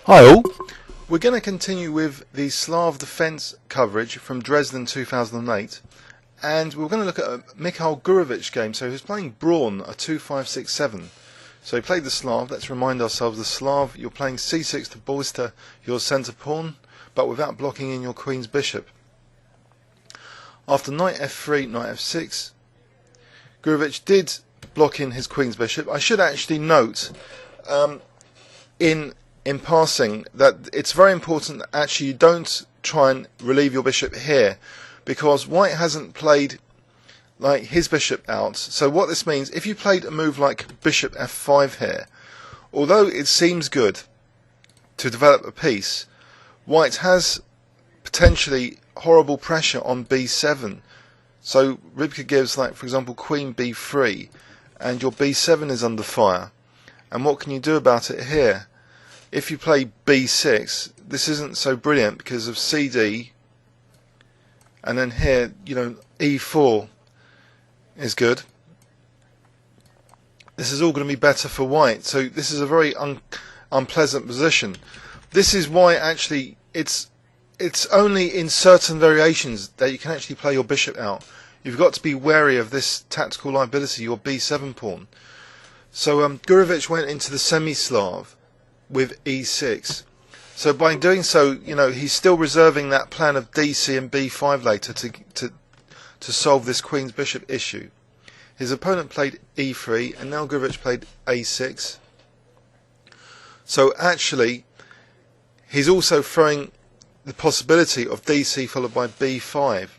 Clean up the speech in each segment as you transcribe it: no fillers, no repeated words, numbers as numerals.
Hi all, we're going to continue with the Slav defence coverage from Dresden 2008, and we're going to look at a Mikhail Gurevich game. So he was playing Braun, a 2-5-6-7. So he played the Slav. Let's remind ourselves, the Slav, you're playing c6 to bolster your centre pawn, but without blocking in your queen's bishop. After knight f3, knight f6, Gurevich did block in his queen's bishop. I should actually note, in passing, that it's very important that actually you don't try and relieve your bishop here, because white hasn't played like his bishop out. So what this means, if you played a move like bishop f5 here, although it seems good to develop a piece, white has potentially horrible pressure on b7. So Rybka gives, like, for example, queen b3, and your b7 is under fire. And what can you do about it here? If you play b6, this isn't so brilliant because of cd, and then here, e4 is good. This is all going to be better for white, so this is a very unpleasant position. This is why actually it's only in certain variations that you can actually play your bishop out. You've got to be wary of this tactical liability, your b7 pawn. So Gurevich went into the semi-Slav with e6. So by doing so, he's still reserving that plan of dc and b5 later to solve this queen's bishop issue. His opponent played e3, and now Gurevich played a6. So actually, he's also throwing the possibility of dc followed by b5.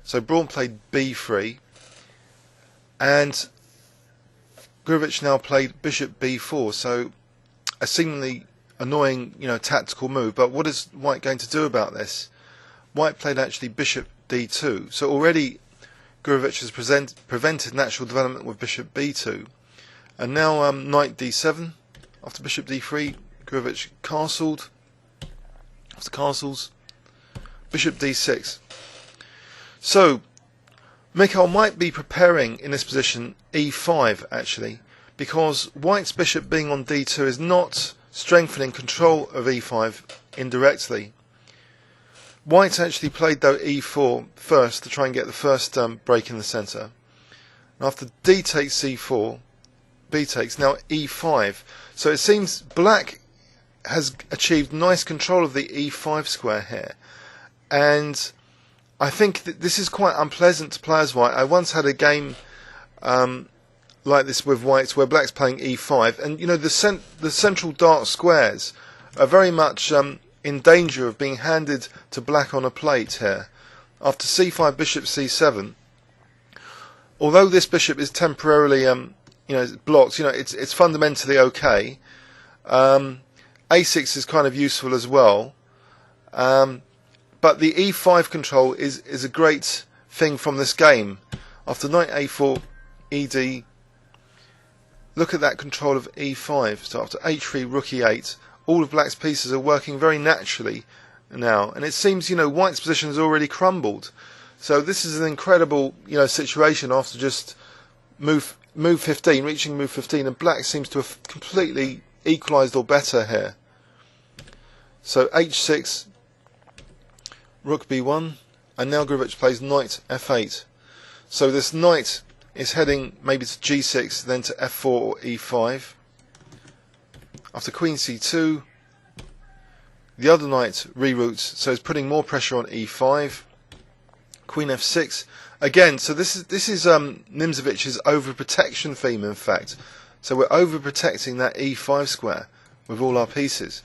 So Braun played b3, and Gurevich now played bishop b4, so a seemingly annoying, tactical move. But what is white going to do about this? White played actually bishop d2, so already Gurevich has prevented natural development with bishop b2. And now knight d7, after bishop d3, Gurevich castled. After castles, bishop d6. So Mikhail might be preparing in this position e5 actually, because white's bishop being on d2 is not strengthening control of e5 indirectly. White actually played though e4 first to try and get the first break in the centre. And after d takes c4, b takes, now e5. So it seems black has achieved nice control of the e5 square here, and I think that this is quite unpleasant to play as white. I once had a game like this with whites where black's playing e5, and the central dark squares are very much in danger of being handed to black on a plate here. After c5, bishop c7, although this bishop is temporarily blocked, it's fundamentally okay. a6 is kind of useful as well. But the e5 control is a great thing from this game. After knight a4, ed, look at that control of e5. So after h3, rook e8, all of black's pieces are working very naturally now. And it seems, white's position has already crumbled. So this is an incredible, situation after just move 15, reaching move 15, and black seems to have completely equalised or better here. So h6, rook b1, and now Gurevich plays knight f8. So this knight is heading maybe to g6, then to f4 or e5. After queen c2, the other knight reroutes, so it's putting more pressure on e5. Queen f6 again. So this is Nimzovich's overprotection theme, in fact. So we're overprotecting that e5 square with all our pieces.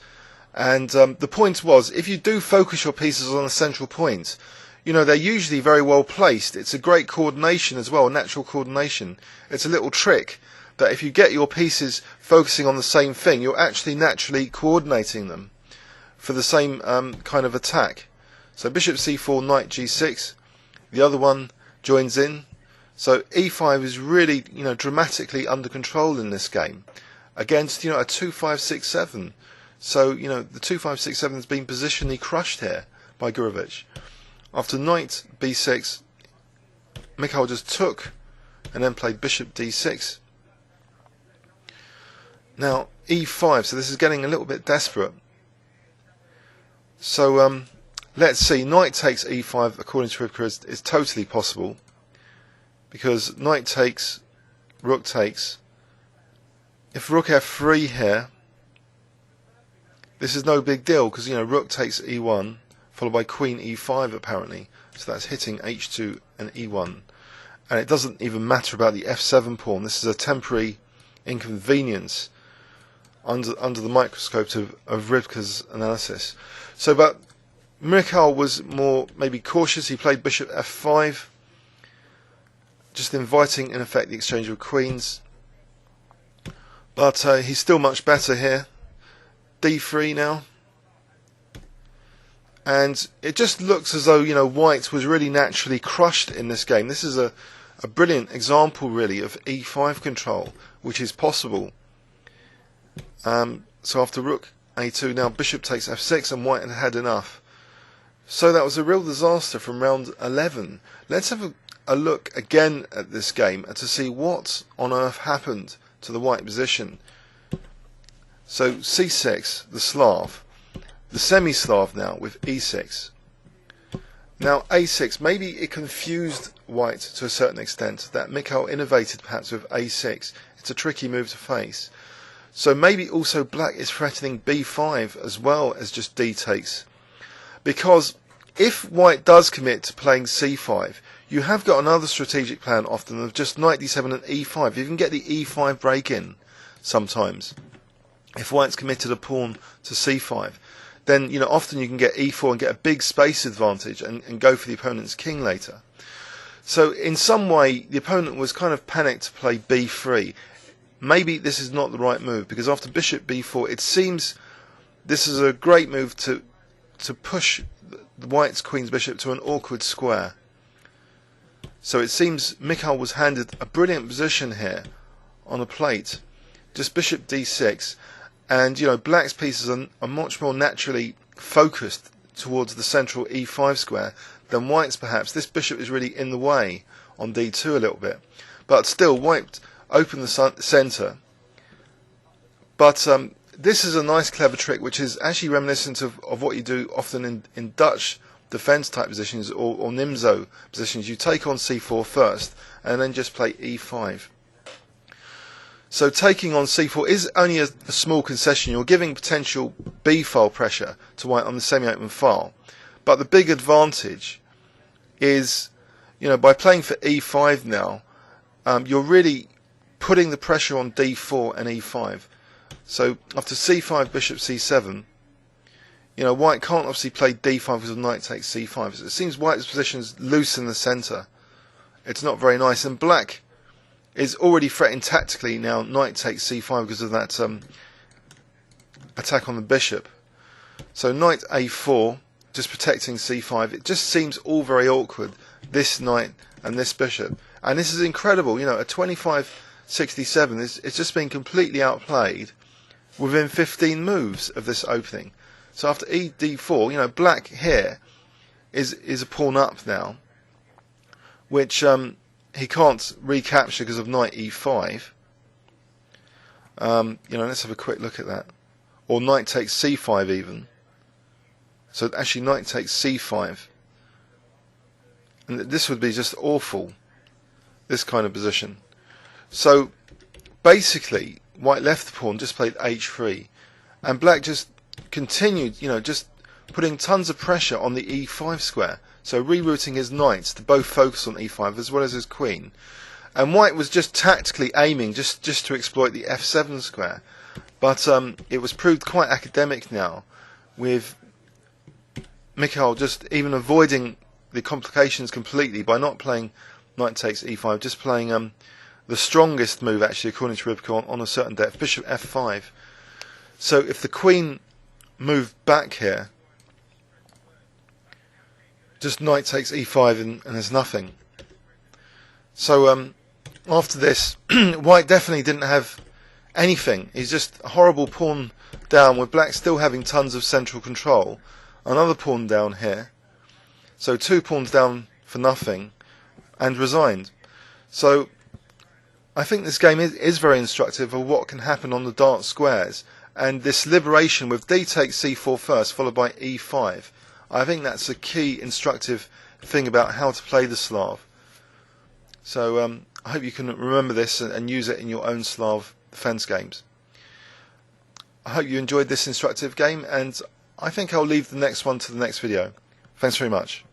And the point was, if you do focus your pieces on a central point, they're usually very well placed. It's a great coordination as well, natural coordination. It's a little trick that if you get your pieces focusing on the same thing, you're actually naturally coordinating them for the same kind of attack. So bishop c4, knight g6, the other one joins in. So e5 is really, dramatically under control in this game against, a 2-5-6-7. So, the 2-5-6-7 has been positionally crushed here by Gurevich. After knight b6, Mikhail just took and then played bishop d6. Now e5, so this is getting a little bit desperate. So let's see, knight takes e5 according to Rivka is totally possible, because knight takes, rook takes. If rook f3 here, this is no big deal, because rook takes e1 followed by queen e5 apparently, so that's hitting h2 and e1, and it doesn't even matter about the f7 pawn. This is a temporary inconvenience under the microscope of Rivka's analysis. So, but Mikhail was more maybe cautious. He played bishop f5, just inviting in effect the exchange of queens. But he's still much better here. d3 now, and it just looks as though white was really naturally crushed in this game. This is a brilliant example really of e5 control, which is possible. So after rook a2, now bishop takes f6, and white had enough. So that was a real disaster from round 11. Let's have a look again at this game and to see what on earth happened to the white position. So c6, the Slav, the semi-Slav now with e6. Now a6, maybe it confused white to a certain extent, that Mikhail innovated perhaps with a6. It's a tricky move to face. So maybe also black is threatening b5 as well as just d takes. Because if white does commit to playing c5, you have got another strategic plan often of just knight d7 and e5. You can get the e5 break in sometimes. If white's committed a pawn to c5, then often you can get e4 and get a big space advantage and go for the opponent's king later. So in some way the opponent was kind of panicked to play b3. Maybe this is not the right move, because after bishop b4 it seems this is a great move to push the white's queen's bishop to an awkward square. So it seems Mikhail was handed a brilliant position here on a plate, just bishop d6, and black's pieces are much more naturally focused towards the central e5 square than white's perhaps. This bishop is really in the way on d2 a little bit, but still white open the centre. But this is a nice clever trick which is actually reminiscent of what you do often in Dutch defence type positions or Nimzo positions. You take on c4 first and then just play e5. So taking on c4 is only a small concession. You're giving potential b-file pressure to white on the semi-open file, but the big advantage is by playing for e5 now, you're really putting the pressure on d4 and e5. So after c5, bishop c7, white can't obviously play d5 because of knight takes c5. So it seems white's position's loose in the centre. It's not very nice, and black is already threatened tactically now. Knight takes c5 because of that attack on the bishop. So knight a4, just protecting c5. It just seems all very awkward, this knight and this bishop. And this is incredible, a 25-67, it's just been completely outplayed within 15 moves of this opening. So after d4, black here is a pawn up now, which he can't recapture because of knight e5. Let's have a quick look at that. Or knight takes c5 even. So actually knight takes c5. And this would be just awful, this kind of position. So basically white left the pawn, just played h3, and black just continued, just putting tons of pressure on the e5 square, so rerouting his knights to both focus on e5 as well as his queen. And white was just tactically aiming just to exploit the f7 square, but it was proved quite academic now, with Mikhail just even avoiding the complications completely by not playing knight takes e5, just playing the strongest move actually according to Rivka on a certain depth, bishop f5. So if the queen moved back here, just knight takes e5 and there's nothing. So after this, white definitely didn't have anything. He's just a horrible pawn down, with black still having tons of central control. Another pawn down here. So 2 pawns down for nothing, and resigned. So I think this game is very instructive of what can happen on the dark squares, and this liberation with d takes c4 first followed by e5. I think that's a key instructive thing about how to play the Slav. So I hope you can remember this and use it in your own Slav defense games. I hope you enjoyed this instructive game, and I think I'll leave the next one to the next video. Thanks very much.